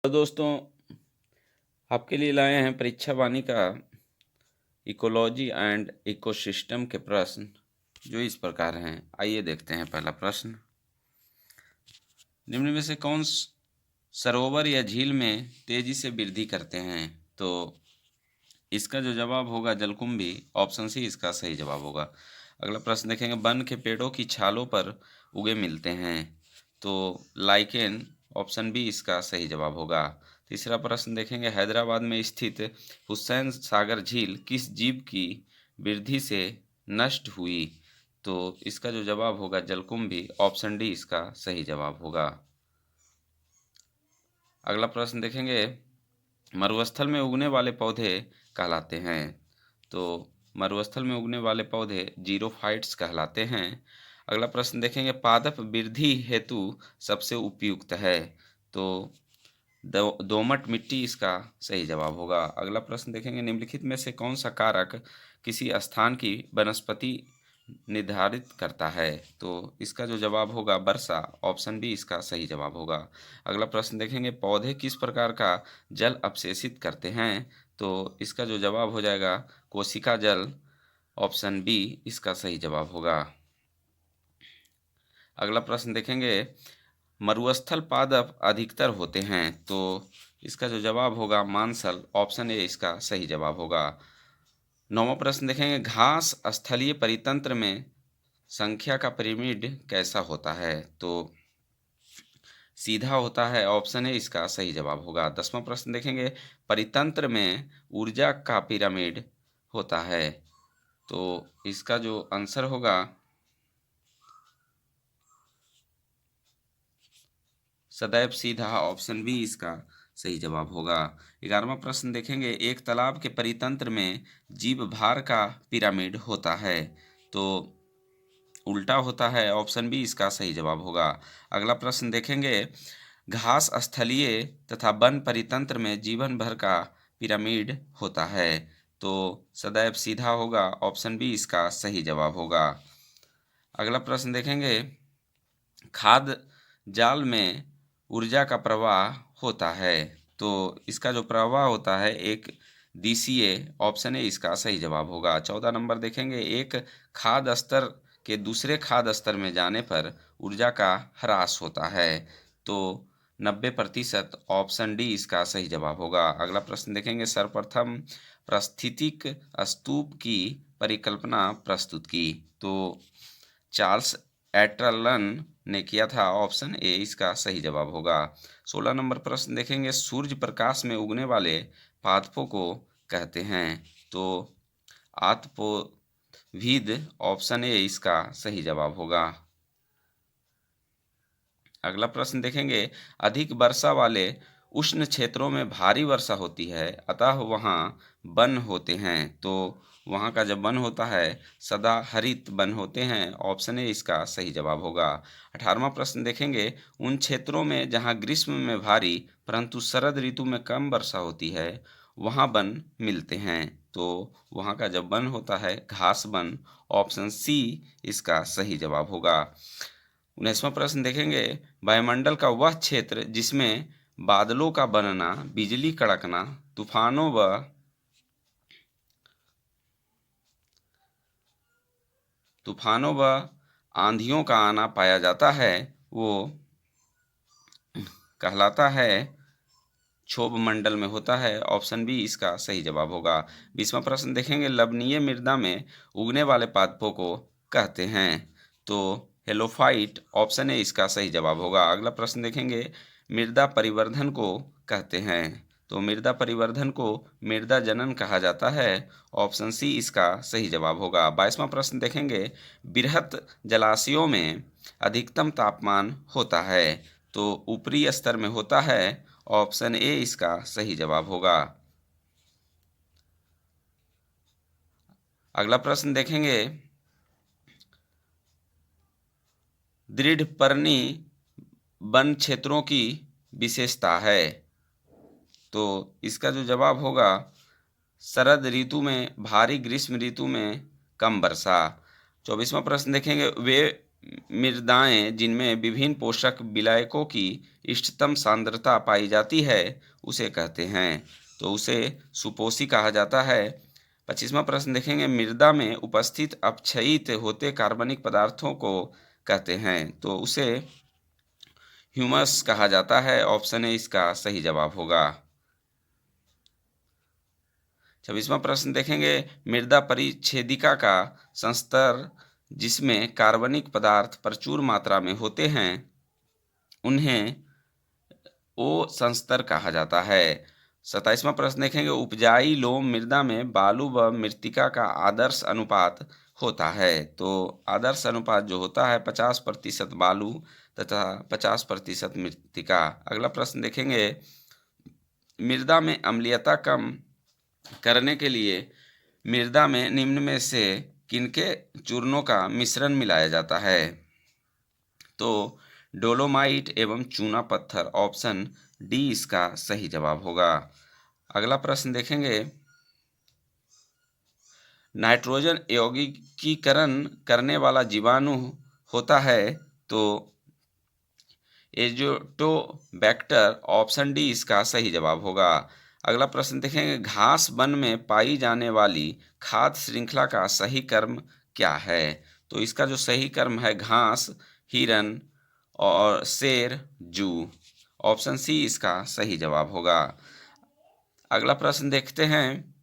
तो दोस्तों, आपके लिए लाए हैं परीक्षा वाणी का इकोलॉजी एंड इकोसिस्टम के प्रश्न जो इस प्रकार हैं। आइए देखते हैं पहला प्रश्न। निम्न में से कौन सरोवर या झील में तेजी से वृद्धि करते हैं? तो इसका जो जवाब होगा जलकुंभी, ऑप्शन सी इसका सही जवाब होगा। अगला प्रश्न देखेंगे, वन के पेड़ों की छालों पर उगे मिलते हैं। तो लाइकेन, ऑप्शन बी इसका सही जवाब होगा। तीसरा प्रश्न देखेंगे, हैदराबाद में स्थित हुसैन सागर झील किस जीव की वृद्धि से नष्ट हुई? तो इसका जो जवाब होगा जलकुंभी, ऑप्शन डी इसका सही जवाब होगा। अगला प्रश्न देखेंगे, मरुस्थल में उगने वाले पौधे कहलाते हैं। तो मरुस्थल में उगने वाले पौधे जीरोफाइट्स कहलाते हैं। अगला प्रश्न देखेंगे, पादप वृद्धि हेतु सबसे उपयुक्त है। तो दोमट मिट्टी इसका सही जवाब होगा। अगला प्रश्न देखेंगे, निम्नलिखित में से कौन सा कारक किसी स्थान की वनस्पति निर्धारित करता है? तो इसका जो जवाब होगा वर्षा, ऑप्शन बी इसका सही जवाब होगा। अगला प्रश्न देखेंगे, पौधे किस प्रकार का जल अवशेषित करते हैं? तो इसका जो जवाब हो जाएगा कोशिका जल, ऑप्शन बी इसका सही जवाब होगा। अगला प्रश्न देखेंगे, मरुस्थल पादप अधिकतर होते हैं। तो इसका जो जवाब होगा मांसल, ऑप्शन ए इसका सही जवाब होगा। नौवां प्रश्न देखेंगे, घास स्थलीय परितंत्र में संख्या का पिरामिड कैसा होता है? तो सीधा होता है, ऑप्शन ए इसका सही जवाब होगा। 10वां प्रश्न देखेंगे, परितंत्र में ऊर्जा का पिरामिड होता है। तो इसका जो आंसर होगा सदैव सीधा, ऑप्शन बी इसका सही जवाब होगा। 11वां प्रश्न देखेंगे, एक तालाब के परितंत्र में जीव भार का पिरामिड होता है। तो उल्टा होता है, ऑप्शन बी इसका सही जवाब होगा। अगला प्रश्न देखेंगे, घास स्थलीय तथा वन परितंत्र में जीवन भर का पिरामिड होता है। तो सदैव सीधा होगा, ऑप्शन बी इसका सही जवाब होगा। अगला प्रश्न देखेंगे, खाद जाल में ऊर्जा का प्रवाह होता है। तो इसका जो प्रवाह होता है एक दिशीय, ऑप्शन ए इसका सही जवाब होगा। 14 नंबर देखेंगे, एक खाद स्तर के दूसरे खाद स्तर में जाने पर ऊर्जा का ह्रास होता है। तो 90%, ऑप्शन डी इसका सही जवाब होगा। अगला प्रश्न देखेंगे, सर्वप्रथम पारिस्थितिक स्तूप की परिकल्पना प्रस्तुत की। तो चार्ल्स एट्रलन ने किया था, ऑप्शन ए इसका सही जवाब होगा। 16 नंबर प्रश्न देखेंगे, सूर्य प्रकाश में उगने वाले पादपों को कहते हैं। तो आतपोविद, ऑप्शन ए इसका सही जवाब होगा। अगला प्रश्न देखेंगे, अधिक वर्षा वाले उष्ण क्षेत्रों में भारी वर्षा होती है, अतः वहाँ वन होते हैं। तो वहाँ का जब वन होता है सदा हरित वन होते हैं, ऑप्शन ए इसका सही जवाब होगा। 18वां प्रश्न देखेंगे, उन क्षेत्रों में जहाँ ग्रीष्म में भारी परंतु शरद ऋतु में कम वर्षा होती है वहाँ वन मिलते हैं। तो वहाँ का जब वन होता है घास वन, ऑप्शन सी इसका सही जवाब होगा। 19वां प्रश्न देखेंगे, वायुमंडल का वह क्षेत्र जिसमें बादलों का बनना, बिजली कड़कना, तूफानों व आंधियों का आना पाया जाता है, वो कहलाता है क्षोभ मंडल में होता है, ऑप्शन बी इसका सही जवाब होगा। 20वां प्रश्न देखेंगे, लवणीय मृदा में उगने वाले पादपों को कहते हैं। तो हेलोफाइट, ऑप्शन ए इसका सही जवाब होगा। अगला प्रश्न देखेंगे, मृदा परिवर्धन को कहते हैं। तो मृदा परिवर्धन को मृदा जनन कहा जाता है, ऑप्शन सी इसका सही जवाब होगा। 22वां प्रश्न देखेंगे, बृहत जलाशयों में अधिकतम तापमान होता है। तो ऊपरी स्तर में होता है, ऑप्शन ए इसका सही जवाब होगा। अगला प्रश्न देखेंगे, दृढ़पर्णी वन क्षेत्रों की विशेषता है। तो इसका जो जवाब होगा शरद ऋतु में भारी, ग्रीष्म ऋतु में कम वर्षा। 24वां प्रश्न देखेंगे, वे मृदाएं जिनमें विभिन्न पोषक विलायकों की इष्टतम सांद्रता पाई जाती है उसे कहते हैं, तो उसे सुपोषी कहा जाता है। 25वां प्रश्न देखेंगे, मृदा में उपस्थित अपक्षयित होते कार्बनिक पदार्थों को कहते हैं, तो उसे ह्यूमस कहा जाता है। ऑप्शन ए इसका सही जवाब होगा। 26वां प्रश्न देखेंगे, मृदा परिच्छेदिका का संस्तर जिसमें कार्बनिक पदार्थ प्रचुर मात्रा में होते हैं उन्हें ओ संस्तर कहा जाता है। 27वां प्रश्न देखेंगे, उपजाई लोम मृदा में बालू व मृत्तिका का आदर्श अनुपात होता है, तो आदर्श अनुपात जो होता है 50% बालू तथा 50% मृत्तिका। अगला प्रश्न देखेंगे, मृदा में अम्लीयता कम करने के लिए मृदा में निम्न में से किनके चूर्णों का मिश्रण मिलाया जाता है, तो डोलोमाइट एवं चूना पत्थर। ऑप्शन डी इसका सही जवाब होगा। अगला प्रश्न देखेंगे, नाइट्रोजन यौगिकीकरण करने वाला जीवाणु होता है, तो एजोटोबैक्टर। ऑप्शन डी इसका सही जवाब होगा। अगला प्रश्न देखेंगे, घास वन में पाई जाने वाली खाद्य श्रृंखला का सही क्रम क्या है, तो इसका जो सही क्रम है घास, हिरन और शेर, जू। ऑप्शन सी इसका सही जवाब होगा। अगला प्रश्न देखते हैं,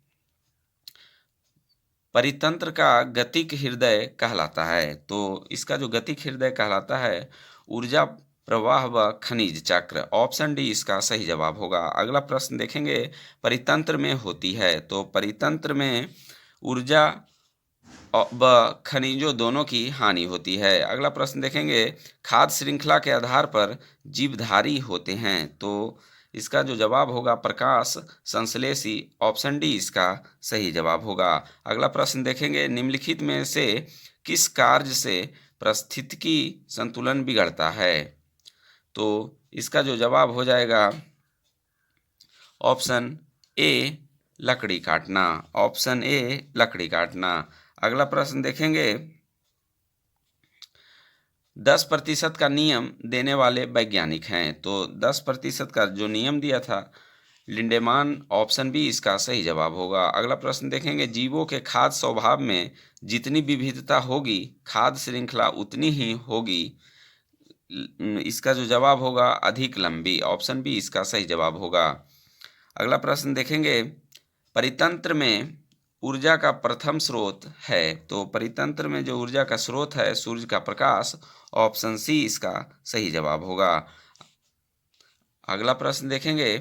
परितंत्र का गतिक हृदय कहलाता है, तो इसका जो गतिक हृदय कहलाता है ऊर्जा प्रवाह व खनिज चक्र। ऑप्शन डी इसका सही जवाब होगा। अगला प्रश्न देखेंगे, परितंत्र में होती है, तो परितंत्र में ऊर्जा व खनिजों दोनों की हानि होती है। अगला प्रश्न देखेंगे, खाद्य श्रृंखला के आधार पर जीवधारी होते हैं, तो इसका जो जवाब होगा प्रकाश संश्लेषी। ऑप्शन डी इसका सही जवाब होगा। अगला प्रश्न देखेंगे, निम्नलिखित में से किस कार्य से पारिस्थितिकी संतुलन बिगड़ता है, तो इसका जो जवाब हो जाएगा ऑप्शन ए लकड़ी काटना। ऑप्शन ए लकड़ी काटना। अगला प्रश्न देखेंगे, 10% का नियम देने वाले वैज्ञानिक हैं, तो 10% का जो नियम दिया था लिंडेमान। ऑप्शन बी इसका सही जवाब होगा। अगला प्रश्न देखेंगे, जीवों के खाद्य स्वभाव में जितनी विविधता होगी खाद्य श्रृंखला उतनी ही होगी। इसका जो जवाब होगा अधिक लंबी। ऑप्शन बी इसका सही जवाब होगा। अगला प्रश्न देखेंगे, परितंत्र में ऊर्जा का प्रथम स्रोत है, तो परितंत्र में जो ऊर्जा का स्रोत है सूर्य का प्रकाश। ऑप्शन सी इसका सही जवाब होगा। अगला प्रश्न देखेंगे,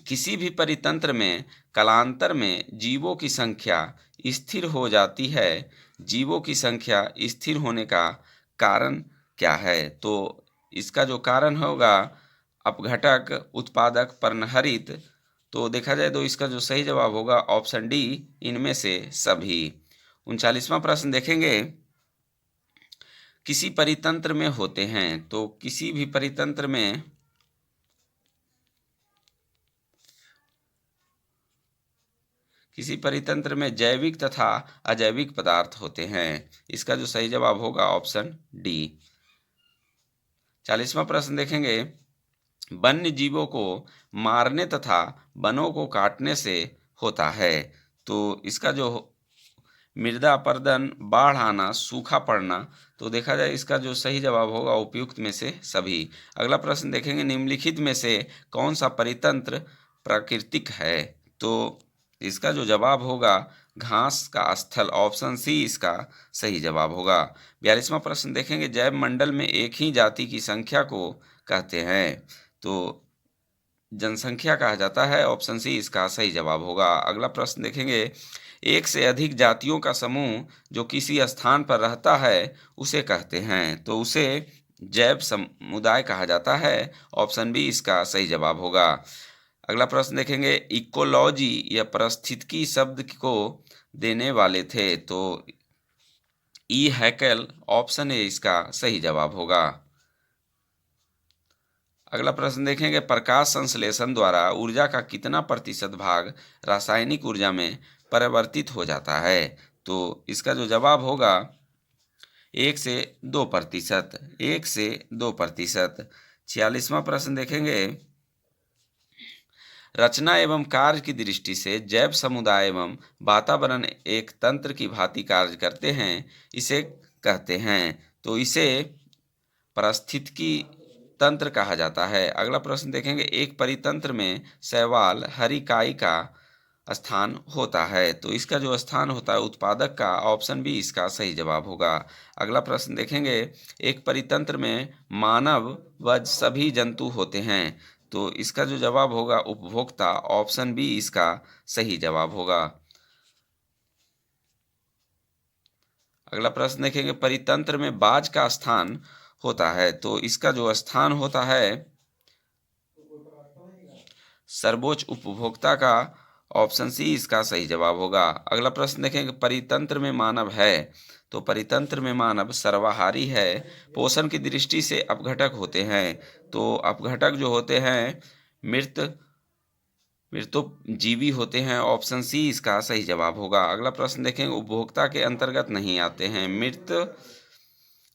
किसी भी परितंत्र में कालांतर में जीवों की संख्या स्थिर हो जाती है, जीवों की संख्या स्थिर होने का कारण क्या है, तो इसका जो कारण होगा अपघटक, उत्पादक, पर्णहरित। तो देखा जाए तो इसका जो सही जवाब होगा ऑप्शन डी इनमें से सभी। 39वां प्रश्न देखेंगे, किसी परितंत्र में होते हैं, तो किसी भी परितंत्र में जैविक तथा अजैविक पदार्थ होते हैं। इसका जो सही जवाब होगा ऑप्शन डी। 40वां प्रश्न देखेंगे, वन्य जीवों को मारने तथा वनों को काटने से होता है, तो इसका जो मृदा अपरदन, बाढ़ आना, सूखा पड़ना। तो देखा जाए इसका जो सही जवाब होगा उपयुक्त में से सभी। अगला प्रश्न देखेंगे, निम्नलिखित में से कौन सा परितंत्र प्राकृतिक है, तो इसका जो जवाब होगा घास का स्थल। ऑप्शन सी इसका सही जवाब होगा। 42वां प्रश्न देखेंगे, जैव मंडल में एक ही जाति की संख्या को कहते हैं, तो जनसंख्या कहा जाता है। ऑप्शन सी इसका सही जवाब होगा। अगला प्रश्न देखेंगे, एक से अधिक जातियों का समूह जो किसी स्थान पर रहता है उसे कहते हैं, तो उसे जैव समुदाय कहा जाता है। ऑप्शन बी इसका सही जवाब होगा। अगला प्रश्न देखेंगे, इकोलॉजी या पारिस्थितिकी शब्द को देने वाले थे, तो ई हैकेल। ऑप्शन ए इसका सही जवाब होगा। अगला प्रश्न देखेंगे, प्रकाश संश्लेषण द्वारा ऊर्जा का कितना प्रतिशत भाग रासायनिक ऊर्जा में परिवर्तित हो जाता है, तो इसका जो जवाब होगा 1 से 2%, 1 से 2%। 46वां प्रश्न देखेंगे, रचना एवं कार्य की दृष्टि से जैव समुदाय एवं वातावरण एक तंत्र की भांति कार्य करते हैं, इसे कहते हैं। तो इसे पारिस्थितिकी तंत्र कहा जाता है। अगला प्रश्न देखेंगे, एक परितंत्र में शैवाल हर इकाई का स्थान होता है। तो इसका जो स्थान होता है उत्पादक का, ऑप्शन बी इसका सही जवाब होगा। अगला प्रश्न देखेंगे, एक परितंत्र में मानव व सभी जंतु होते हैं। तो इसका जो जवाब होगा उपभोक्ता, ऑप्शन बी इसका सही जवाब होगा। अगला प्रश्न देखेंगे, परितंत्र में बाज का स्थान होता है। तो इसका जो स्थान होता है सर्वोच्च उपभोक्ता का, ऑप्शन सी इसका सही जवाब होगा। अगला प्रश्न देखेंगे, परितंत्र में मानव है। तो परितंत्र में मानव सर्वाहारी है, पोषण की दृष्टि से अपघटक होते हैं। तो अपघटक जो होते हैं मृत मृतोपजीवी होते हैं, ऑप्शन सी इसका सही जवाब होगा। अगला प्रश्न देखेंगे, उपभोक्ता के अंतर्गत नहीं आते हैं मृत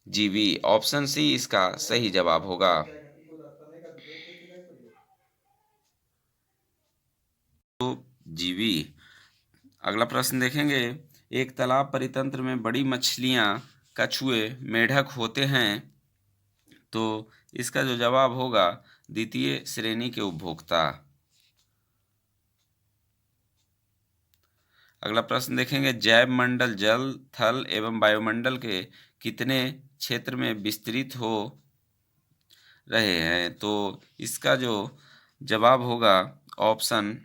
जीवी, ऑप्शन सी इसका सही जवाब होगा। तो जीवी। अगला प्रश्न देखेंगे, एक तालाब परितंत्र में बड़ी मछलियां, कछुए, मेढक होते हैं। तो इसका जो जवाब होगा द्वितीय श्रेणी के उपभोक्ता। अगला प्रश्न देखेंगे, जैव मंडल जल, थल एवं वायुमंडल के कितने क्षेत्र में विस्तृत हो रहे हैं। तो इसका जो जवाब होगा ऑप्शन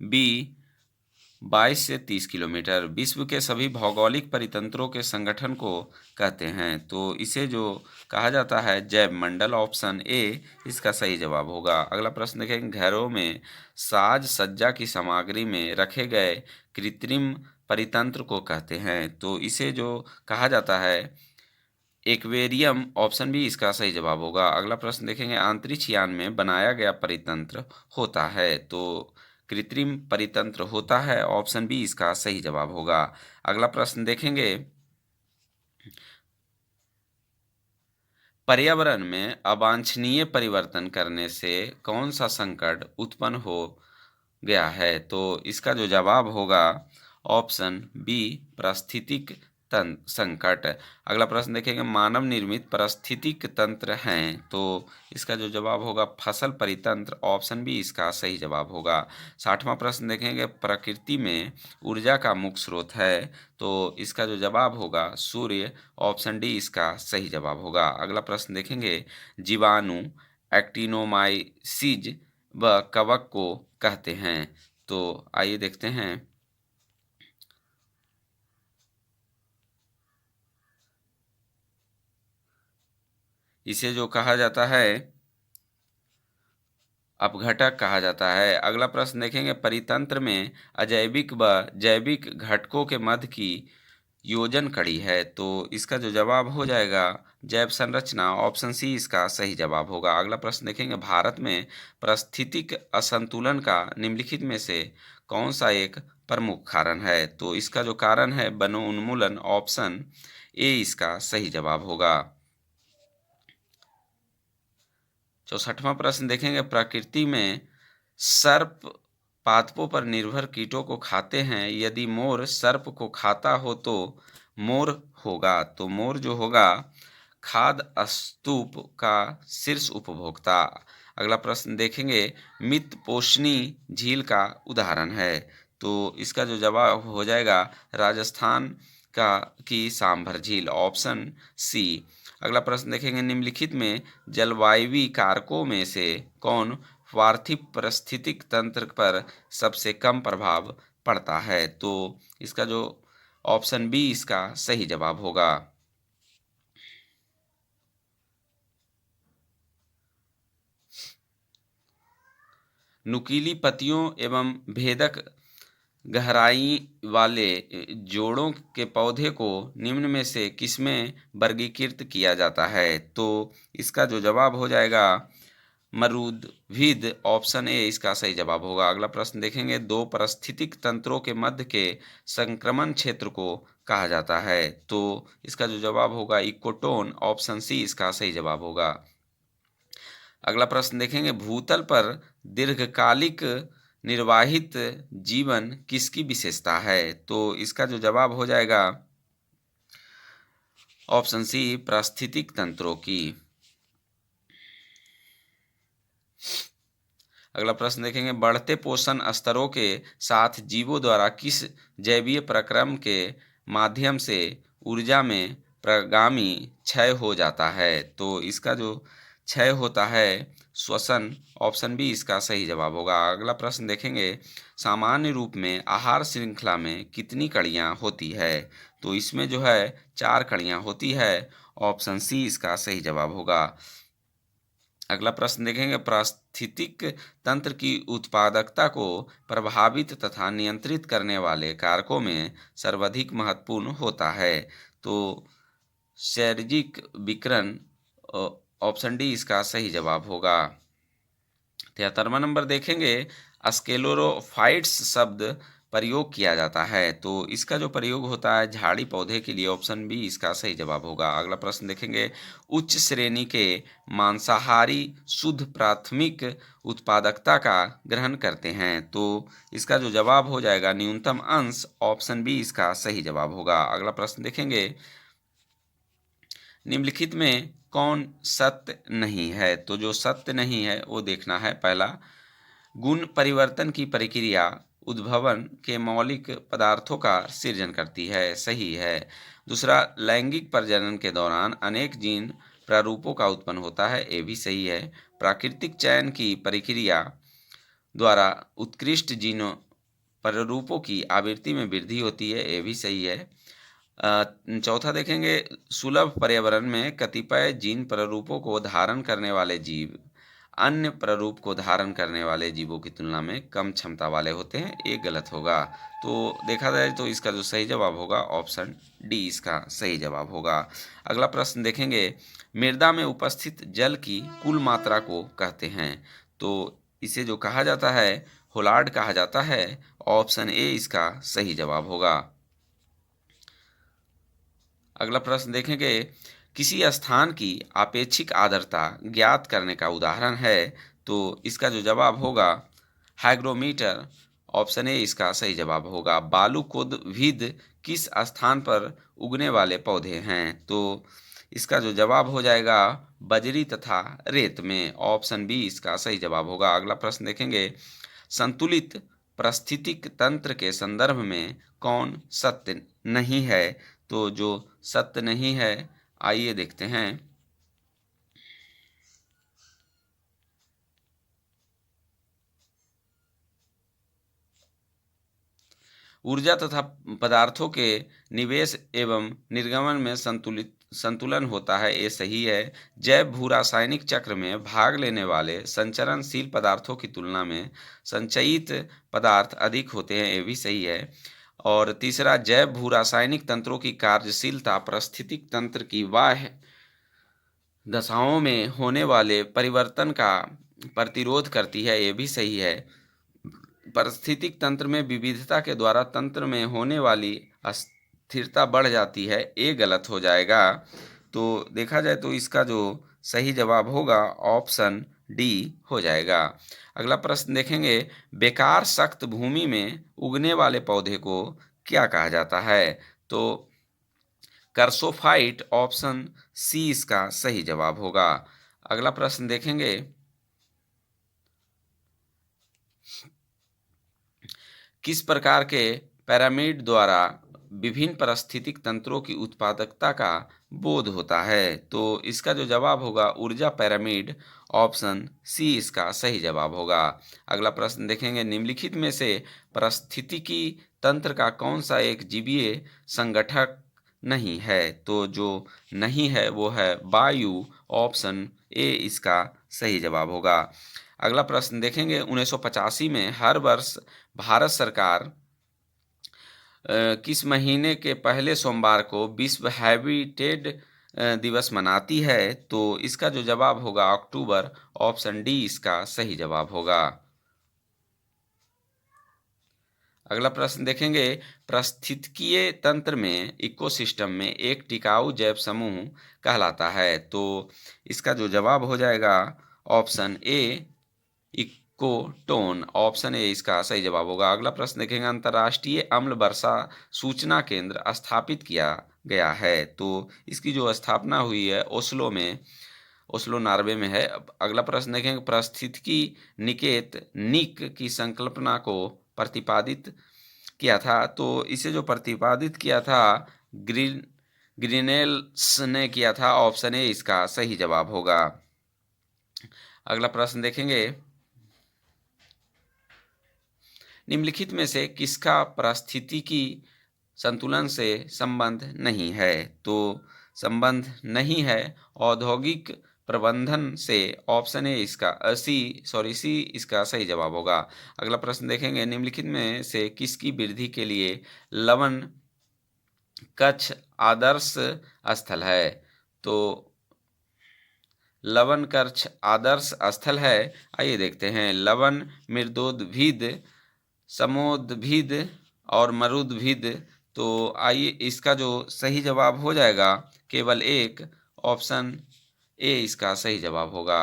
बी 22 से 30 किलोमीटर। विश्व के सभी भौगोलिक परितंत्रों के संगठन को कहते हैं। तो इसे जो कहा जाता है जैव मंडल, ऑप्शन ए इसका सही जवाब होगा। अगला प्रश्न देखेंगे, घरों में साज सज्जा की सामग्री में रखे गए कृत्रिम परितंत्र को कहते हैं। तो इसे जो कहा जाता है एक्वेरियम, ऑप्शन बी इसका सही जवाब होगा। अगला प्रश्न देखेंगे, अंतरिक्ष यान में बनाया गया परितंत्र होता है। तो कृत्रिम परितंत्र होता है, ऑप्शन बी इसका सही जवाब होगा। अगला प्रश्न देखेंगे, पर्यावरण में अवांछनीय परिवर्तन करने से कौन सा संकट उत्पन्न हो गया है। तो इसका जो जवाब होगा ऑप्शन बी पारिस्थितिक संकट। अगला प्रश्न देखेंगे, मानव निर्मित पारिस्थितिक तंत्र हैं। तो इसका जो जवाब होगा फसल परितंत्र, ऑप्शन बी इसका सही जवाब होगा। 60वां प्रश्न देखेंगे, प्रकृति में ऊर्जा का मुख्य स्रोत है। तो इसका जो जवाब होगा सूर्य, ऑप्शन डी इसका सही जवाब होगा। अगला प्रश्न देखेंगे, जीवाणु एक्टिनोमाइसीज व कवक को कहते हैं। तो आइए देखते हैं, इसे जो कहा जाता है अपघटक कहा जाता है। अगला प्रश्न देखेंगे, परितंत्र में अजैविक व जैविक घटकों के मध्य की योजन कड़ी है। तो इसका जो जवाब हो जाएगा जैव संरचना, ऑप्शन सी इसका सही जवाब होगा। अगला प्रश्न देखेंगे, भारत में पारिस्थितिक असंतुलन का निम्नलिखित में से कौन सा एक प्रमुख कारण है। तो इसका जो कारण है वनोन्मूलन, ऑप्शन ए इसका सही जवाब होगा। 64वां प्रश्न देखेंगे, प्रकृति में सर्प पादपों पर निर्भर कीटों को खाते हैं, यदि मोर सर्प को खाता हो तो मोर होगा। तो मोर जो होगा खाद्य स्तूप का शीर्ष उपभोक्ता। अगला प्रश्न देखेंगे, मित पोषणी झील का उदाहरण है। तो इसका जो जवाब हो जाएगा राजस्थान का की सांभर झील, ऑप्शन सी। अगला प्रश्न देखेंगे, निम्नलिखित में जलवायवीय कारकों में से कौन पार्थिव पारिस्थितिक तंत्र पर सबसे कम प्रभाव पड़ता है। तो इसका जो ऑप्शन बी इसका सही जवाब होगा। नुकीली पत्तियों एवं भेदक गहराई वाले जोड़ों के पौधे को निम्न में से किसमें वर्गीकृत किया जाता है। तो इसका जो जवाब हो जाएगा मरूदभिद ऑप्शन ए इसका सही जवाब होगा। अगला प्रश्न देखेंगे, दो पारिस्थितिक तंत्रों के मध्य के संक्रमण क्षेत्र को कहा जाता है। तो इसका जो जवाब होगा इकोटोन, ऑप्शन सी इसका सही जवाब होगा। अगला प्रश्न देखेंगे, भूतल पर दीर्घकालिक निर्वाहित जीवन किसकी विशेषता है। तो इसका जो जवाब हो जाएगा ऑप्शन सी पारिस्थितिक तंत्रों की। अगला प्रश्न देखेंगे, बढ़ते पोषण स्तरों के साथ जीवों द्वारा किस जैवीय प्रक्रम के माध्यम से ऊर्जा में प्रगामी क्षय हो जाता है। तो इसका जो क्षय होता है श्वसन, ऑप्शन बी इसका सही जवाब होगा। अगला प्रश्न देखेंगे, सामान्य रूप में आहार श्रृंखला में कितनी कड़ियाँ होती है। तो इसमें जो है 4 कड़ियाँ होती है, ऑप्शन सी इसका सही जवाब होगा। अगला प्रश्न देखेंगे, पारिस्थितिक तंत्र की उत्पादकता को प्रभावित तथा नियंत्रित करने वाले कारकों में सर्वाधिक महत्वपूर्ण होता है। तो शारीरिक विकिरण, ऑप्शन डी इसका सही जवाब होगा। 73वां नंबर देखेंगे, स्क्लेरोफाइट्स शब्द प्रयोग किया जाता है। तो इसका जो प्रयोग होता है झाड़ी पौधे के लिए, ऑप्शन बी इसका सही जवाब होगा। अगला प्रश्न देखेंगे, उच्च श्रेणी के मांसाहारी शुद्ध प्राथमिक उत्पादकता का ग्रहण करते हैं। तो इसका जो जवाब हो जाएगा न्यूनतम अंश, ऑप्शन बी इसका सही जवाब होगा। अगला प्रश्न देखेंगे, निम्नलिखित में कौन सत्य नहीं है। तो जो सत्य नहीं है वो देखना है। पहला, गुण परिवर्तन की प्रक्रिया उद्भवन के मौलिक पदार्थों का सृजन करती है, सही है। दूसरा, लैंगिक प्रजनन के दौरान अनेक जीन प्रारूपों का उत्पन्न होता है, ये भी सही है। प्राकृतिक चयन की प्रक्रिया द्वारा उत्कृष्ट जीनों प्रारूपों की आवृत्ति में वृद्धि होती है, ये भी सही है। चौथा देखेंगे, सुलभ पर्यावरण में कतिपय जीन प्रारूपों को धारण करने वाले जीव अन्य प्रारूप को धारण करने वाले जीवों की तुलना में कम क्षमता वाले होते हैं, ये गलत होगा। तो देखा जाए तो इसका जो सही जवाब होगा ऑप्शन डी इसका सही जवाब होगा। अगला प्रश्न देखेंगे, मृदा में उपस्थित जल की कुल मात्रा को कहते हैं। तो इसे जो कहा जाता है होलार्ड कहा जाता है, ऑप्शन ए इसका सही जवाब होगा। अगला प्रश्न देखेंगे, किसी स्थान की आपेक्षिक आर्द्रता ज्ञात करने का उदाहरण है। तो इसका जो जवाब होगा हाइग्रोमीटर, ऑप्शन ए इसका सही जवाब होगा। बालुकोद्भिद किस स्थान पर उगने वाले पौधे हैं। तो इसका जो जवाब हो जाएगा बजरी तथा रेत में, ऑप्शन बी इसका सही जवाब होगा। अगला प्रश्न देखेंगे, संतुलित पारिस्थितिक तंत्र के संदर्भ में कौन सत्य नहीं है। तो जो सत्य नहीं है, आइए देखते हैं। ऊर्जा तथा पदार्थों के निवेश एवं निर्गमन में संतुलन होता है, ये सही है। जैव भू रासायनिक चक्र में भाग लेने वाले संचरणशील पदार्थों की तुलना में संचयित पदार्थ अधिक होते हैं, ये भी सही है। और तीसरा, जैव भू रासायनिक तंत्रों की कार्यशीलता पारिस्थितिक तंत्र की बाह्य दशाओं में होने वाले परिवर्तन का प्रतिरोध करती है, ये भी सही है। पारिस्थितिक तंत्र में विविधता के द्वारा तंत्र में होने वाली अस्थिरता बढ़ जाती है, ये गलत हो जाएगा। तो देखा जाए तो इसका जो सही जवाब होगा ऑप्शन डी हो जाएगा। अगला प्रश्न देखेंगे, बेकार सख्त भूमि में उगने वाले पौधे को क्या कहा जाता है। तो कर्सोफाइट, ऑप्शन सी इसका सही जवाब होगा। अगला प्रश्न देखेंगे, किस प्रकार के पिरामिड द्वारा विभिन्न पारिस्थितिक तंत्रों की उत्पादकता का बोध होता है। तो इसका जो जवाब होगा ऊर्जा पिरामिड, ऑप्शन सी इसका सही जवाब होगा। अगला प्रश्न देखेंगे, निम्नलिखित में से पारिस्थितिकी तंत्र का कौन सा एक जीवीय संगठक नहीं है। तो जो नहीं है वो है वायु, ऑप्शन ए इसका सही जवाब होगा। अगला प्रश्न देखेंगे, 1985 में हर वर्ष भारत सरकार किस महीने के पहले सोमवार को विश्व हैबिटेट दिवस मनाती है? तो इसका जो जवाब होगा अक्टूबर, ऑप्शन डी इसका सही जवाब होगा। अगला प्रश्न देखेंगे, पारिस्थितिकीय तंत्र में इकोसिस्टम में एक टिकाऊ जैव समूह कहलाता है? तो इसका जो जवाब हो जाएगा option A ecotone, option A इसका सही जवाब होगा। अगला प्रश्न देखेंगे, अंतर्राष्ट्रीय अम्ल वर्षा सूचना केंद्र स्थापित किया गया है? तो इसकी जो स्थापना हुई है ओस्लो में, ओस्लो नॉर्वे में है। अब अगला प्रश्न देखेंगे, पारिस्थितिकी निकेत निक की संकल्पना को प्रतिपादित किया था? तो इसे जो प्रतिपादित किया था ग्रीनेल्स ने किया था, ऑप्शन ए इसका सही जवाब होगा। अगला प्रश्न देखेंगे, निम्नलिखित में से किसका पारिस्थितिकी संतुलन से संबंध नहीं है? तो संबंध नहीं है औद्योगिक प्रबंधन से, ऑप्शन ए इसका सी इसका सही जवाब होगा। अगला प्रश्न देखेंगे, निम्नलिखित में से किसकी वृद्धि के लिए लवण कच्छ आदर्श स्थल है? तो लवण कच्छ आदर्श स्थल है, आइए देखते हैं। लवण मृदोद्भिद, समोद्भिद और मरुद्भिद। तो आइए इसका जो सही जवाब हो जाएगा केवल एक, ऑप्शन ए इसका सही जवाब होगा।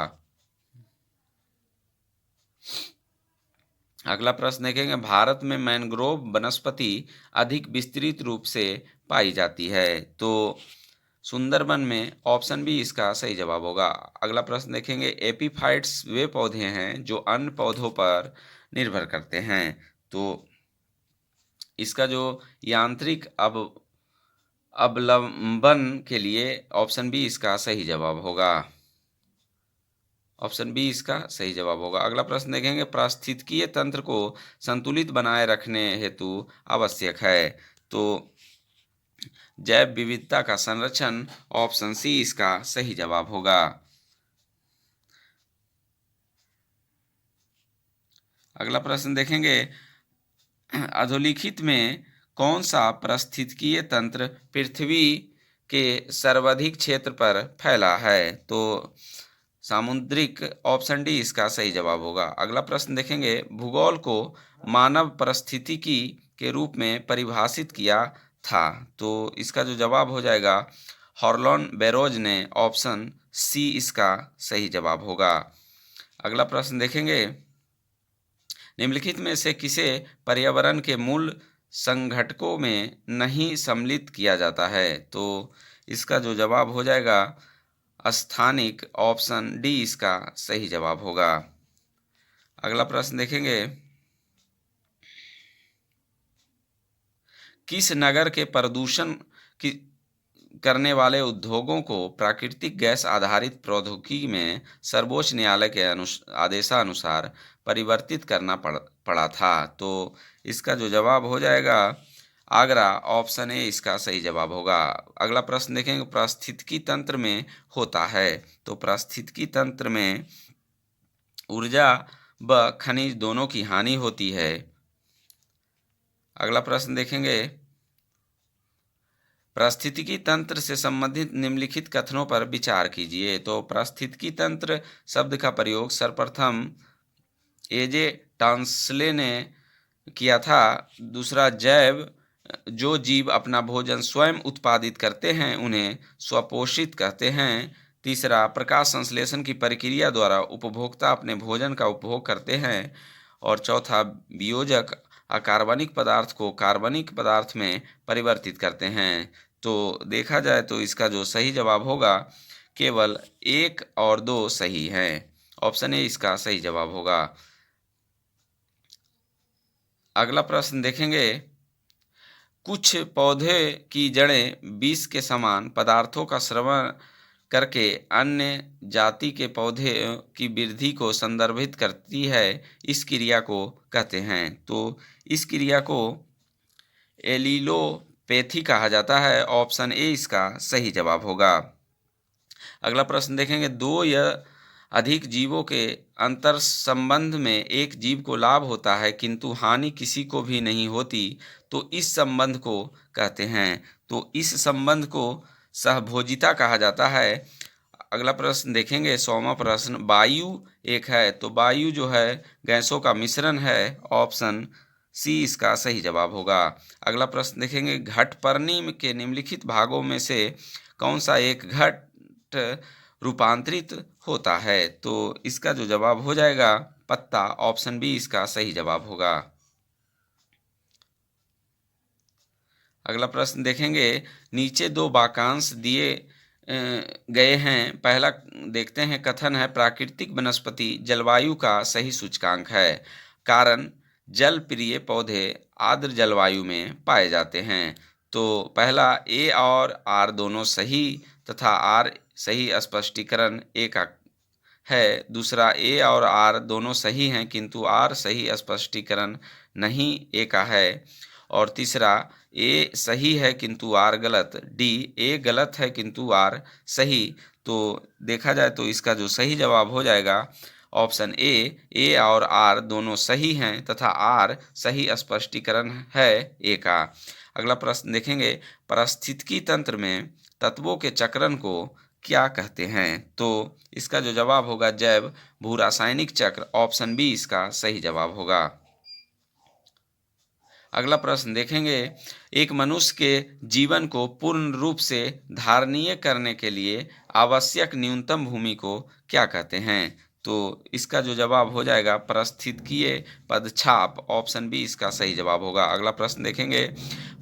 अगला प्रश्न देखेंगे, भारत में मैंग्रोव वनस्पति अधिक विस्तृत रूप से पाई जाती है? तो सुंदरबन में, ऑप्शन बी इसका सही जवाब होगा। अगला प्रश्न देखेंगे, एपीफाइट्स वे पौधे हैं जो अन्य पौधों पर निर्भर करते हैं? तो इसका जो यांत्रिक अवलंबन के लिए, ऑप्शन बी इसका सही जवाब होगा। ऑप्शन बी इसका सही जवाब होगा। अगला प्रश्न देखेंगे, पारिस्थितिकीय तंत्र को संतुलित बनाए रखने हेतु आवश्यक है? तो जैव विविधता का संरक्षण, ऑप्शन सी इसका सही जवाब होगा। अगला प्रश्न देखेंगे, अधोलिखित में कौन सा पारिस्थितिकीय तंत्र पृथ्वी के सर्वाधिक क्षेत्र पर फैला है? तो सामुद्रिक, ऑप्शन डी इसका सही जवाब होगा। अगला प्रश्न देखेंगे, भूगोल को मानव पारिस्थितिकी के रूप में परिभाषित किया था? तो इसका जो जवाब हो जाएगा हॉर्लोन बेरोज ने, ऑप्शन सी इसका सही जवाब होगा। अगला प्रश्न देखेंगे, निम्नलिखित में से किसे पर्यावरण के मूल संघटकों में नहीं सम्मिलित किया जाता है? तो इसका जो जवाब हो जाएगा स्थानिक, ऑप्शन डी इसका सही जवाब होगा। अगला प्रश्न देखेंगे, किस नगर के प्रदूषण की करने वाले उद्योगों को प्राकृतिक गैस आधारित प्रौद्योगिकी में सर्वोच्च न्यायालय के आदेशानुसार परिवर्तित करना पड़ा था? तो इसका जो जवाब हो जाएगा आगरा, ऑप्शन ए इसका सही जवाब होगा। अगला प्रश्न देखेंगे, पारिस्थितिकी तंत्र में होता है? तो पारिस्थितिकी तंत्र में ऊर्जा व खनिज दोनों की हानि होती है। अगला प्रश्न देखेंगे, पारिस्थितिकी तंत्र से संबंधित निम्नलिखित कथनों पर विचार कीजिए। तो पारिस्थितिकी तंत्र शब्द का प्रयोग सर्वप्रथम एजे टांसले ने किया था। दूसरा, जो जीव अपना भोजन स्वयं उत्पादित करते हैं उन्हें स्वपोषित कहते हैं। तीसरा, प्रकाश संश्लेषण की प्रक्रिया द्वारा उपभोक्ता अपने भोजन का उपभोग करते हैं। और चौथा, वियोजक अकार्बनिक पदार्थ को कार्बनिक पदार्थ में परिवर्तित करते हैं। तो देखा जाए तो इसका जो सही जवाब होगा केवल 1 और 2 सही हैं, ऑप्शन ए इसका सही जवाब होगा। अगला प्रश्न देखेंगे, कुछ पौधे की जड़ें विष के समान पदार्थों का स्रवण करके अन्य जाति के पौधे की वृद्धि को संदर्भित करती है, इस क्रिया को कहते हैं? तो इस क्रिया को एलिलोपैथी कहा जाता है, ऑप्शन ए इसका सही जवाब होगा। अगला प्रश्न देखेंगे, दो या अधिक जीवों के अंतर संबंध में एक जीव को लाभ होता है किंतु हानि किसी को भी नहीं होती, तो इस संबंध को कहते हैं? तो इस संबंध को सहभोजिता कहा जाता है। अगला प्रश्न देखेंगे, 100वां प्रश्न, वायु एक है तो वायु जो है गैसों का मिश्रण है। ऑप्शन सी इसका सही जवाब होगा। अगला प्रश्न देखेंगे, घटपर्णी के निम्नलिखित भागों में से कौन सा एक घट रूपांतरित होता है? तो इसका जो जवाब हो जाएगा पत्ता। ऑप्शन बी इसका सही जवाब होगा। अगला प्रश्न देखेंगे, नीचे दो वाक्यांश दिए गए हैं। पहला देखते हैं, कथन है प्राकृतिक वनस्पति जलवायु का सही सूचकांक है। कारण जल प्रिय पौधे आर्द्र जलवायु में पाए जाते हैं। तो पहला ए और आर दोनों सही तथा आर सही स्पष्टीकरण ए का है। दूसरा ए और आर दोनों सही हैं किंतु आर सही स्पष्टीकरण नहीं ए का है। और तीसरा ए सही है किंतु आर गलत। डी ए गलत है किंतु आर सही। तो देखा जाए तो इसका जो सही जवाब हो जाएगा ऑप्शन ए और आर दोनों सही हैं तथा आर सही स्पष्टीकरण है ए का। अगला प्रश्न देखेंगे, पारिस्थितिकी तंत्र में तत्वों के चक्रण को क्या कहते हैं? तो इसका जो जवाब होगा जैव भू रासायनिक चक्र। ऑप्शन बी इसका सही जवाब होगा। अगला प्रश्न देखेंगे, एक मनुष्य के जीवन को पूर्ण रूप से धारणीय करने के लिए आवश्यक न्यूनतम भूमि को क्या कहते हैं? तो इसका जो जवाब हो जाएगा पारिस्थितिकीय पदछाप। ऑप्शन बी इसका सही जवाब होगा। अगला प्रश्न देखेंगे,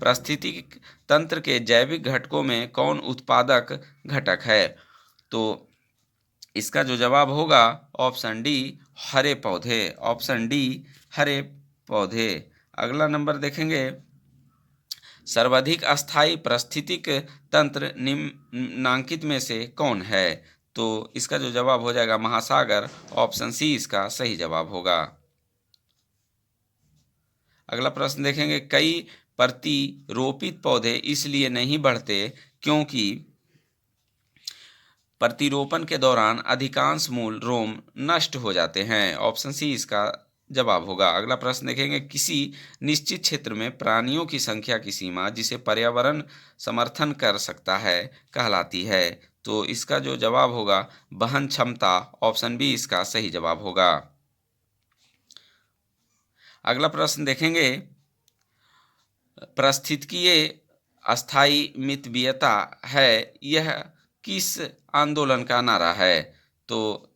पारिस्थितिक तंत्र के जैविक घटकों में कौन उत्पादक घटक है? तो इसका जो जवाब होगा ऑप्शन डी हरे पौधे। ऑप्शन डी हरे पौधे। अगला नंबर देखेंगे, सर्वाधिक अस्थायी पारिस्थितिक तंत्र निम्नांकित में से कौन है? तो इसका जो जवाब हो जाएगा महासागर। ऑप्शन सी इसका सही जवाब होगा। अगला प्रश्न देखेंगे, कई प्रतिरोपित पौधे इसलिए नहीं बढ़ते क्योंकि प्रतिरोपण के दौरान अधिकांश मूल रोम नष्ट हो जाते हैं। ऑप्शन सी इसका जवाब होगा। अगला प्रश्न देखेंगे, किसी निश्चित क्षेत्र में प्राणियों की संख्या की सीमा जिसे पर्यावरण समर्थन कर सकता है कहलाती है। तो इसका जो जवाब होगा वहन क्षमता। ऑप्शन बी इसका सही जवाब होगा। अगला प्रश्न देखेंगे, पारिस्थितिकीय अस्थायी मितव्ययता है यह किस आंदोलन का नारा है? तो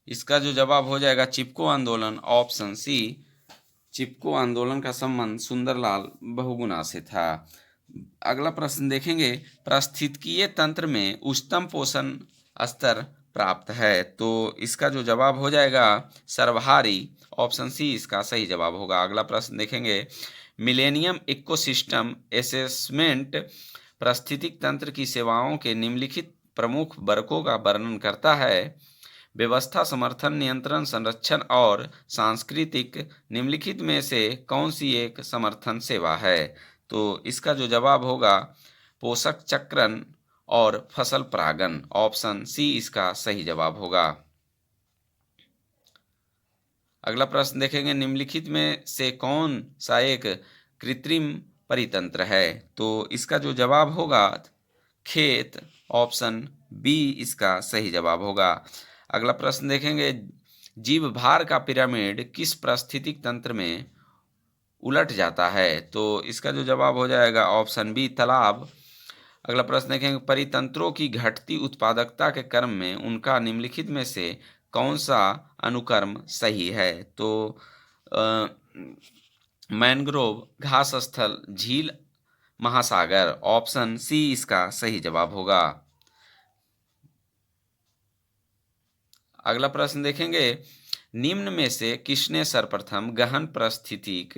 इसका जो जवाब हो जाएगा चिपको आंदोलन। Option C. चिपको आंदोलन का संबंध सुंदरलाल बहुगुणा से था। अगला प्रश्न देखेंगे, पारिस्थितिकीय तंत्र में उच्चतम पोषण स्तर प्राप्त है। तो इसका जो जवाब हो जाएगा सर्वहारी। ऑप्शन सी इसका सही जवाब होगा। अगला प्रश्न देखेंगे, मिलेनियम इकोसिस्टम असेसमेंट पारिस्थितिक तंत्र की सेवाओं के निम्नलिखित प्रमुख वर्गों का वर्णन करता है। व्यवस्था, समर्थन, नियंत्रण, संरक्षण और सांस्कृतिक। निम्नलिखित में से कौन सी एक समर्थन सेवा है? तो इसका जो जवाब होगा पोषक चक्रण और फसल परागण। ऑप्शन सी इसका सही जवाब होगा। अगला प्रश्न देखेंगे, निम्नलिखित में से कौन सा एक कृत्रिम परितंत्र है? तो इसका जो जवाब होगा खेत। ऑप्शन बी इसका सही जवाब होगा। अगला प्रश्न देखेंगे, जीव भार का पिरामिड किस पारिस्थितिक तंत्र में उलट जाता है? तो इसका जो जवाब हो जाएगा ऑप्शन बी तालाब। अगला प्रश्न देखेंगे, परितंत्रों की घटती उत्पादकता के क्रम में उनका निम्नलिखित में से कौन सा अनुक्रम सही है? तो मैंग्रोव, घास स्थल, झील, महासागर। ऑप्शन सी इसका सही जवाब होगा। अगला प्रश्न देखेंगे, निम्न में से किसने सर्वप्रथम गहन पारिस्थितिक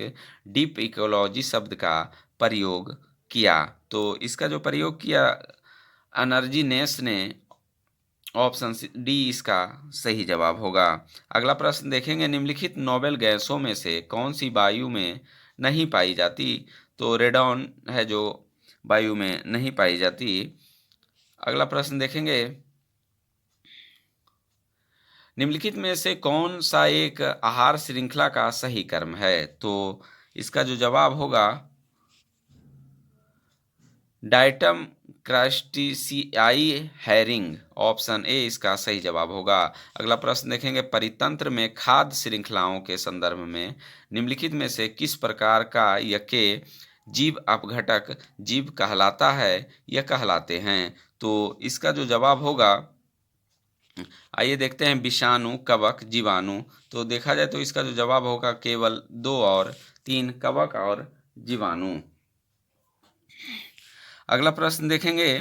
डीप इकोलॉजी शब्द का प्रयोग किया? तो इसका जो प्रयोग किया अनर्जीनेस ने। ऑप्शन डी इसका सही जवाब होगा। अगला प्रश्न देखेंगे, निम्नलिखित नोबेल गैसों में से कौन सी वायु में नहीं पाई जाती? तो रेडॉन है जो वायु में नहीं पाई जाती। अगला प्रश्न देखेंगे, निम्नलिखित में से कौन सा एक आहार श्रृंखला का सही क्रम है? तो इसका जो जवाब होगा डाइटम क्रस्टेशियाई हैरिंग, ऑप्शन ए इसका सही जवाब होगा। अगला प्रश्न देखेंगे, परितंत्र में खाद्य श्रृंखलाओं के संदर्भ में निम्नलिखित में से किस प्रकार का यके जीव अपघटक जीव कहलाता है या कहलाते हैं? तो इसका जो जवाब होगा, आइए देखते हैं, विषाणु, कवक, जीवाणु। तो देखा जाए तो इसका जो जवाब होगा केवल 2 और 3, कवक और जीवाणु। अगला प्रश्न देखेंगे,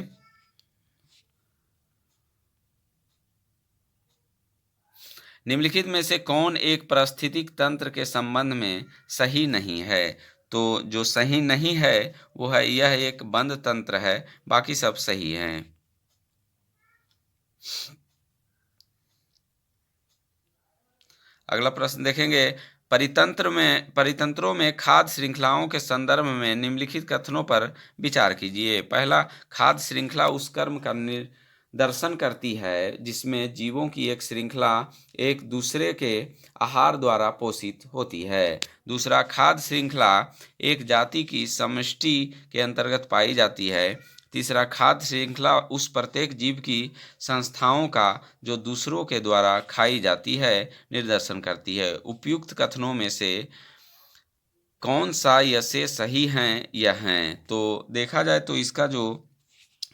निम्नलिखित में से कौन एक पारिस्थितिक तंत्र के संबंध में सही नहीं है? तो जो सही नहीं है वो है, यह एक बंद तंत्र है, बाकी सब सही हैं। अगला प्रश्न देखेंगे, परितंत्रों में खाद्य श्रृंखलाओं के संदर्भ में निम्नलिखित कथनों पर विचार कीजिए। पहला, खाद्य श्रृंखला उस कर्म का निर्दर्शन करती है जिसमें जीवों की एक श्रृंखला एक दूसरे के आहार द्वारा पोषित होती है। दूसरा, खाद्य श्रृंखला एक जाति की समष्टि के अंतर्गत पाई जाती है। तीसरा, खाद्य श्रृंखला उस प्रत्येक जीव की संस्थाओं का जो दूसरों के द्वारा खाई जाती है निर्देशन करती है। उपयुक्त कथनों में से कौन सा या से सही हैं या हैं? तो देखा जाए तो इसका जो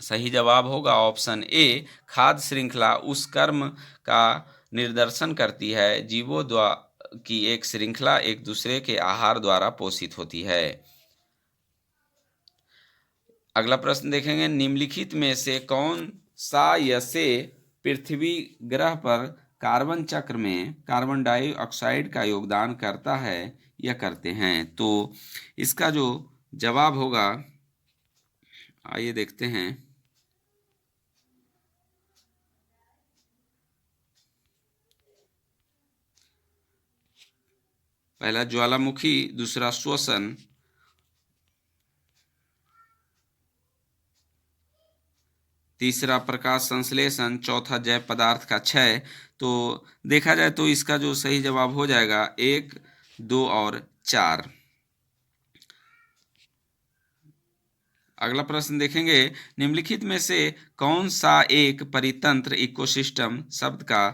सही जवाब होगा ऑप्शन ए, खाद्य श्रृंखला उस कर्म का निर्देशन करती है जीवों द्वारा की एक श्रृंखला एक दूसरे के आहार द्वारा पोषित होती है। अगला प्रश्न देखेंगे, निम्नलिखित में से कौन सा या से पृथ्वी ग्रह पर कार्बन चक्र में कार्बन डाइऑक्साइड का योगदान करता है या करते हैं? तो इसका जो जवाब होगा, आइए देखते हैं, पहला ज्वालामुखी, दूसरा श्वसन, तीसरा प्रकाश संश्लेषण, चौथा जैव पदार्थ का क्षय। तो देखा जाए तो इसका जो सही जवाब हो जाएगा 1, 2 और 4। अगला प्रश्न देखेंगे, निम्नलिखित में से कौन सा एक परितंत्र इकोसिस्टम शब्द का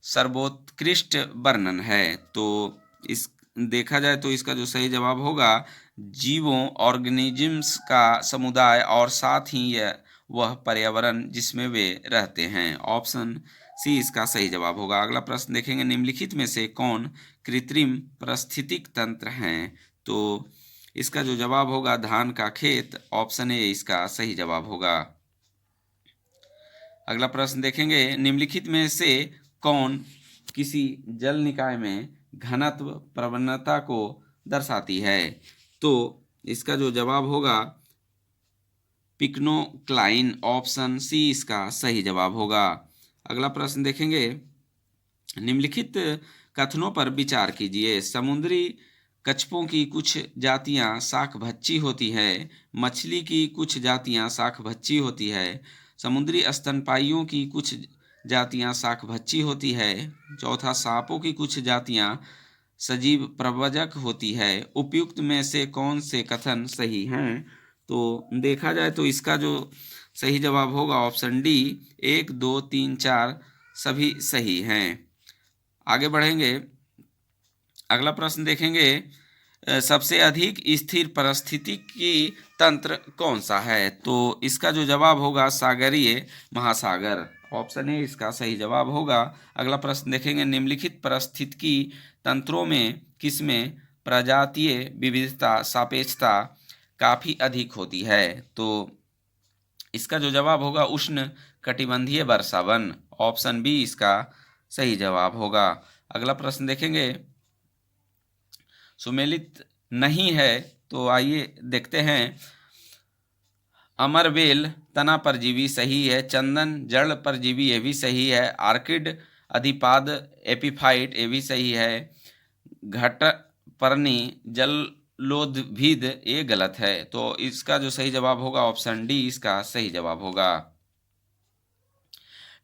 सर्वोत्कृष्ट वर्णन है? तो इस देखा जाए तो इसका जो सही जवाब होगा जीवों, ऑर्गेनिजम्स का समुदाय और साथ ही यह वह पर्यावरण जिसमें वे रहते हैं। ऑप्शन सी इसका सही जवाब होगा। अगला प्रश्न देखेंगे, निम्नलिखित में से कौन कृत्रिम पारिस्थितिक तंत्र हैं? तो इसका जो जवाब होगा धान का खेत, ऑप्शन ए इसका सही जवाब होगा। अगला प्रश्न देखेंगे, निम्नलिखित में से कौन किसी जल निकाय में घनत्व प्रवणता को दर्शाती है? तो इसका जो जवाब होगा पिक्नोक्लाइन, ऑप्शन सी इसका सही जवाब होगा। अगला प्रश्न देखेंगे, निम्नलिखित कथनों पर विचार कीजिए। समुद्री कछुओं की कुछ जातियां शाकभक्षी होती है, मछली की कुछ जातियां शाकभक्षी होती है, समुद्री स्तनपाइयों की कुछ जातियां शाकभक्षी होती है, चौथा सांपों की कुछ जातियां सजीव प्रव्रजक होती है। उपयुक्त में से कौन से कथन सही हैं? तो देखा जाए तो इसका जो सही जवाब होगा ऑप्शन डी, 1, 2, 3, 4 सभी सही हैं। आगे बढ़ेंगे, अगला प्रश्न देखेंगे, सबसे अधिक स्थिर पारिस्थितिकी तंत्र कौन सा है? तो इसका जो जवाब होगा सागरीय महासागर, ऑप्शन ए इसका सही जवाब होगा। अगला प्रश्न देखेंगे, निम्नलिखित पारिस्थितिकी तंत्रों में किसमें प्रजातीय विविधता सापेक्षता काफ़ी अधिक होती है? तो इसका जो जवाब होगा उष्ण कटिबंधीय वर्षावन, ऑप्शन बी इसका सही जवाब होगा। अगला प्रश्न देखेंगे, सुमेलित नहीं है, तो आइए देखते हैं। अमरवेल तना परजीवी सही है, चंदन जड़ परजीवी ये भी सही है, आर्किड अधिपाद एपिफाइट ये भी सही है, घटपर्णी जलोद्भिद ये गलत है। तो इसका जो सही जवाब होगा ऑप्शन डी इसका सही जवाब होगा।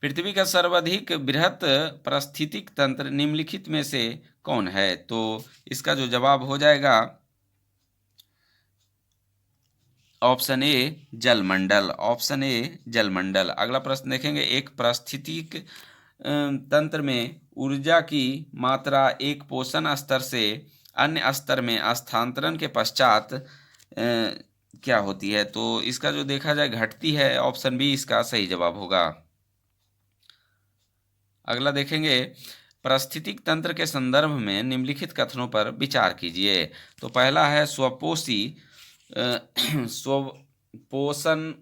पृथ्वी का सर्वाधिक बृहत पारिस्थितिक तंत्र निम्नलिखित में से कौन है? तो इसका जो जवाब हो जाएगा ऑप्शन ए जलमंडल। Option A जलमंडल। अगला प्रश्न देखेंगे, एक पारिस्थितिक तंत्र में ऊर्जा की मात्रा एक पोषण स्तर से अन्य स्तर में स्थानांतरण के पश्चात क्या होती है? तो इसका जो देखा जाए घटती है। ऑप्शन बी इसका सही जवाब होगा। अगला देखेंगे, पारिस्थितिक तंत्र के संदर्भ में निम्नलिखित कथनों पर विचार कीजिए। तो पहला है स्वपोषी स्वपोषण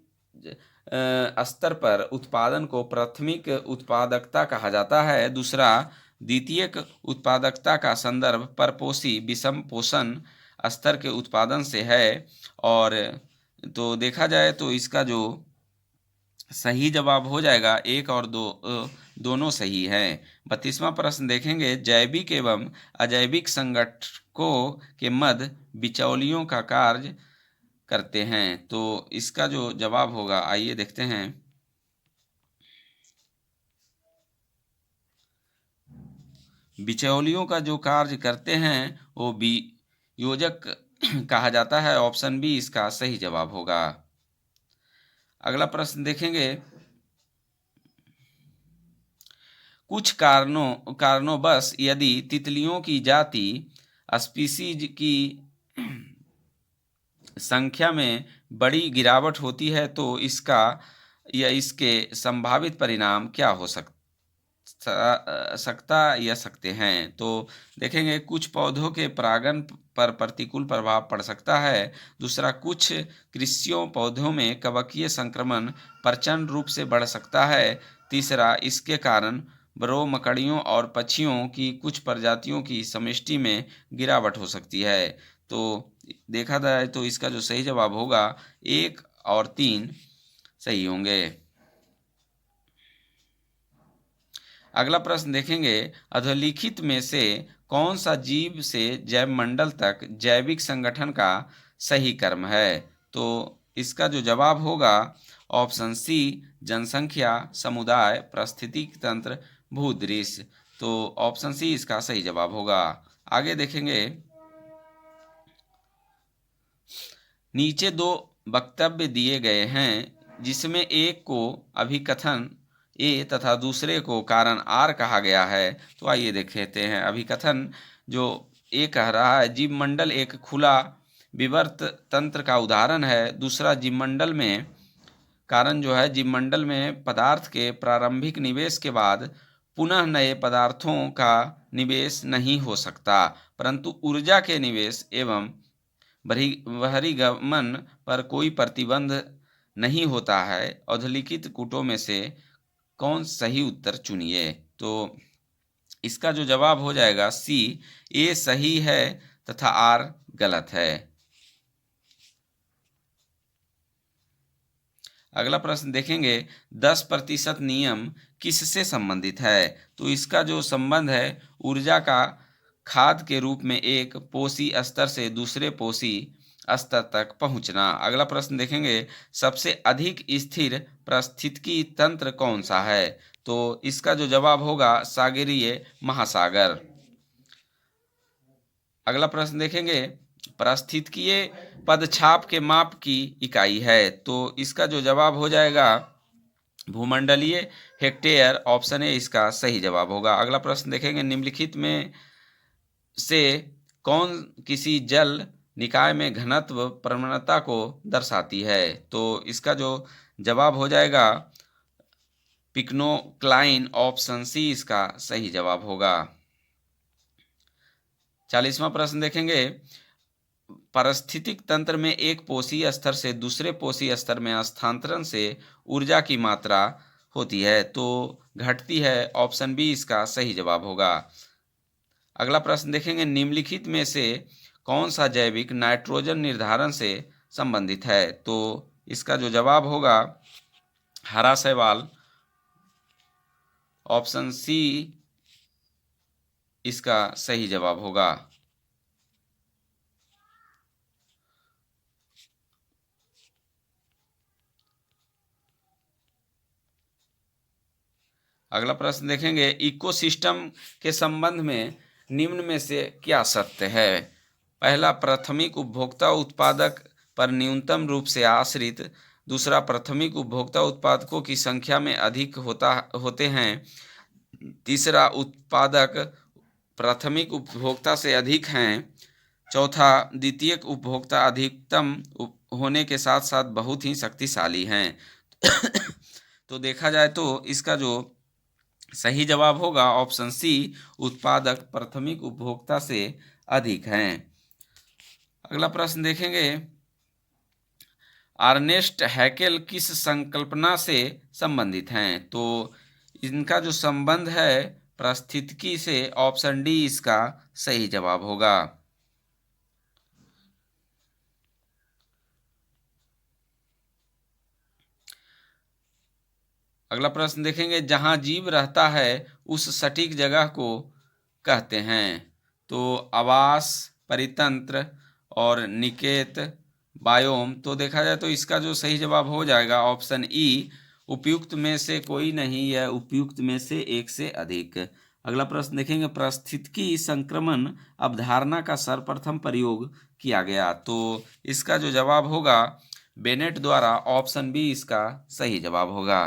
स्तर पर उत्पादन को प्राथमिक उत्पादकता कहा जाता है। दूसरा, द्वितीयक उत्पादकता का संदर्भ परपोषी विषम पोषण स्तर के उत्पादन से है। और तो देखा जाए तो इसका जो सही जवाब हो जाएगा एक और दो, दोनों सही हैं। 32वां प्रश्न देखेंगे, जैविक एवं अजैविक संगठकों के मध्य बिचौलियों का कार्य करते हैं। तो इसका जो जवाब होगा आइए देखते हैं। बिचौलियों का जो कार्य करते हैं वो वियोजक कहा जाता है। ऑप्शन बी इसका सही जवाब होगा। अगला प्रश्न देखेंगे, कुछ कारणों यदि तितलियों की जाति स्पीसीज की संख्या में बड़ी गिरावट होती है तो इसका या इसके संभावित परिणाम क्या हो सकते हैं? तो देखेंगे, कुछ पौधों के परागण पर प्रतिकूल प्रभाव पड़ सकता है। दूसरा, कुछ कृषियों पौधों में कवकीय संक्रमण प्रचंड रूप से बढ़ सकता है। तीसरा, इसके कारण बरों, मकड़ियों और पक्षियों की कुछ प्रजातियों की समष्टि में गिरावट हो सकती है। तो देखा जाए तो इसका जो सही जवाब होगा 1 और 3 सही होंगे। अगला प्रश्न देखेंगे, अधोलिखित में से कौन सा जीव से जैवमंडल तक जैविक संगठन का सही क्रम है? तो इसका जो जवाब होगा ऑप्शन सी जनसंख्या, समुदाय, पारिस्थितिक तंत्र, भूदृश्य। तो ऑप्शन सी इसका सही जवाब होगा। आगे देखेंगे, नीचे दो वक्तव्य दिए गए हैं जिसमें एक को अभिकथन ए तथा दूसरे को कारण आर कहा गया है। तो आइए देख लेते हैं। अभिकथन जो ए कह रहा है, जीवमंडल एक खुला विवर्त तंत्र का उदाहरण है। दूसरा, जीवमंडल में कारण जो है, जीवमंडल में पदार्थ के प्रारंभिक निवेश के बाद पुनः नए पदार्थों का निवेश नहीं हो सकता, परंतु ऊर्जा के निवेश एवं बहिर्गमन पर कोई प्रतिबंध नहीं होता है। अधोलिखित कूटों में से कौन सही उत्तर चुनिए? तो इसका जो जवाब हो जाएगा सी, ए सही है तथा आर गलत है। अगला प्रश्न देखेंगे, 10% नियम किससे संबंधित है? तो इसका जो संबंध है, ऊर्जा का खाद के रूप में एक पोषी स्तर से दूसरे पोषी स्तर तक पहुंचना। अगला प्रश्न देखेंगे, सबसे अधिक स्थिर पारिस्थितिकी तंत्र कौन सा है? तो इसका जो जवाब होगा सागरीय महासागर। अगला प्रश्न देखेंगे, पारिस्थितिकीय पदछाप के माप की इकाई है। तो इसका जो जवाब हो जाएगा भूमंडलीय हेक्टेयर। ऑप्शन ए इसका सही जवाब होगा। अगला प्रश्न देखेंगे, निम्नलिखित में से कौन किसी जल निकाय में घनत्व प्रवणता को दर्शाती है? तो इसका जो जवाब हो जाएगा पिक्नोक्लाइन। ऑप्शन सी इसका सही जवाब होगा। 40वां प्रश्न देखेंगे, पारिस्थितिक तंत्र में एक पोषी स्तर से दूसरे पोषी स्तर में स्थानांतरण से ऊर्जा की मात्रा होती है तो घटती है। ऑप्शन बी इसका सही जवाब होगा। अगला प्रश्न देखेंगे, निम्नलिखित में से कौन सा जैविक नाइट्रोजन निर्धारण से संबंधित है? तो इसका जो जवाब होगा हरा शैवाल। ऑप्शन सी इसका सही जवाब होगा। अगला प्रश्न देखेंगे, इकोसिस्टम के संबंध में निम्न में से क्या सत्य है? पहला, प्राथमिक उपभोक्ता उत्पादक पर न्यूनतम रूप से आश्रित। दूसरा, प्राथमिक उपभोक्ता उत्पादकों की संख्या में अधिक होते हैं। तीसरा, उत्पादक प्राथमिक उपभोक्ता से अधिक हैं। चौथा, द्वितीयक उपभोक्ता अधिकतम होने के साथ साथ बहुत ही शक्तिशाली हैं। तो देखा जाए तो इसका जो सही जवाब होगा ऑप्शन सी, उत्पादक प्राथमिक उपभोक्ता से अधिक हैं। अगला प्रश्न देखेंगे, अर्नेस्ट हैकेल किस संकल्पना से संबंधित हैं? तो इनका जो संबंध है पारिस्थितिकी से, ऑप्शन डी इसका सही जवाब होगा। अगला प्रश्न देखेंगे, जहां जीव रहता है उस सटीक जगह को कहते हैं? तो आवास, परितंत्र और निकेत, बायोम। तो देखा जाए तो इसका जो सही जवाब हो जाएगा ऑप्शन ई, उपयुक्त में से कोई नहीं है, उपयुक्त में से एक से अधिक। अगला प्रश्न देखेंगे, पारिस्थितिकी संक्रमण अवधारणा का सर्वप्रथम प्रयोग किया गया? तो इसका जो जवाब होगा बेनेट द्वारा, ऑप्शन बी इसका सही जवाब होगा।